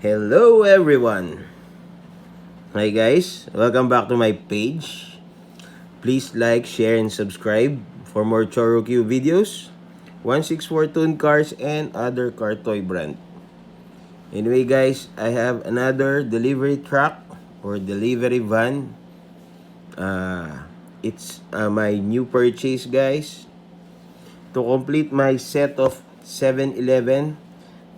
Hello everyone! Hi guys, welcome back to my page. Please like, share, and subscribe for more Choro Q videos, 164 tune cars, and other car toy brand. Anyway guys, I have another delivery truck or delivery van. It's my new purchase guys. To complete my set of 7-Eleven,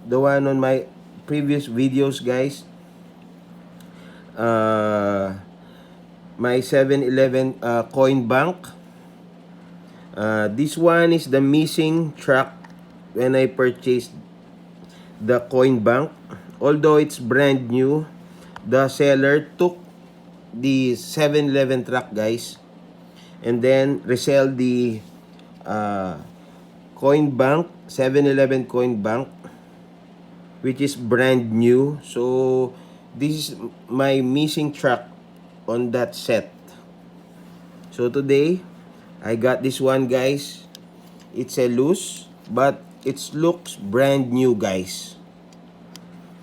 the one on my previous videos guys, my 7-Eleven coin bank. This one is the missing truck when I purchased the coin bank. Although it's brand new, the seller took the 7-Eleven truck guys and then resell the coin bank, 7-Eleven coin bank, which is brand new. So this is my missing truck on that set. So today I got this one guys. It's a loose, but it looks brand new guys.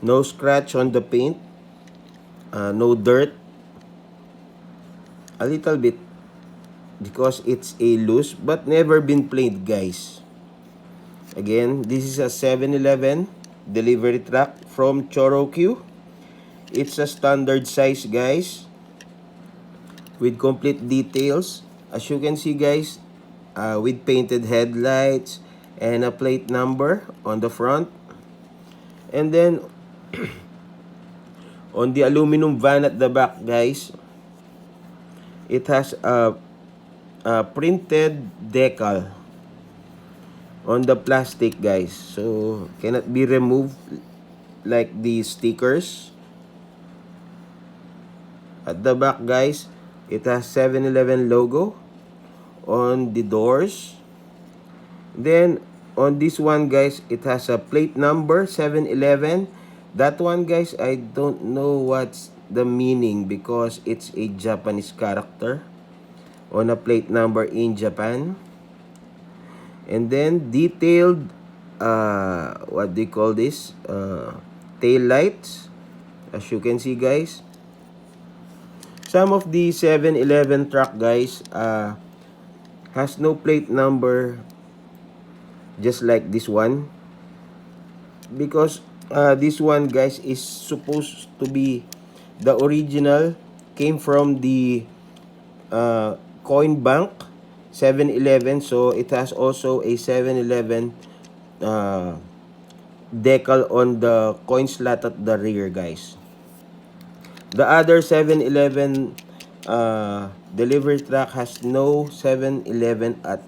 No scratch on the paint, no dirt. A little bit because it's a loose but never been played guys. Again, this is a 7-Eleven delivery truck from Choro Q. It's a standard size guys with complete details. As you can see guys, with painted headlights and a plate number on the front. And then on the aluminum van at the back guys, it has a printed decal on the plastic guys, so cannot be removed like the stickers. At the back guys, it has 7-Eleven logo on the doors. Then on this one guys, it has a plate number 7-Eleven. That one guys, I don't know what's the meaning because it's a Japanese character on a plate number in Japan. And then detailed what they call this, tail lights. As you can see guys, some of the 7-Eleven truck guys has no plate number, just like this one, because this one guys is supposed to be the original, came from the coin bank 7-Eleven, so it has also a 7-Eleven decal on the coin slot at the rear guys. The other 7-Eleven delivery truck has no 7-Eleven at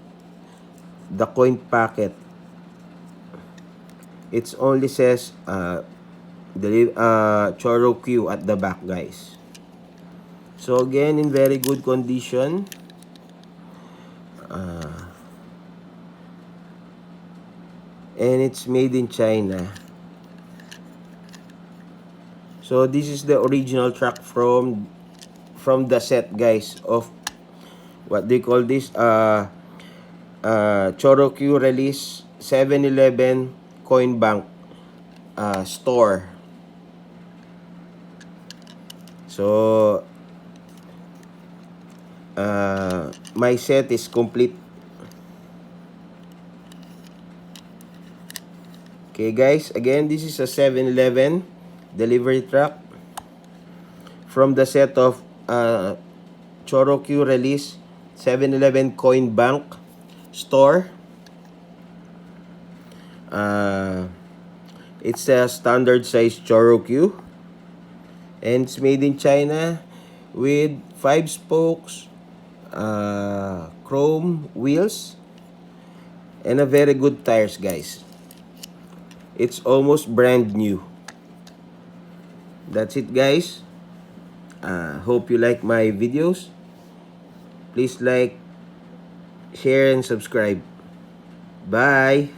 the coin packet. It only says Choro Q at the back guys. So again, in very good condition. And it's made in China. So this is the original truck from the set guys of what they call this Choro Q release 7-Eleven coin bank store. So my set is complete. Okay guys, again, this is a 7-Eleven delivery truck from the set of Choro Q release 7-Eleven coin bank store. It's a standard size Choro Q and it's made in China with 5 spokes, chrome wheels, and a very good tires guys. It's almost brand new. That's it guys. Hope you like my videos. Please like, share, and subscribe. Bye.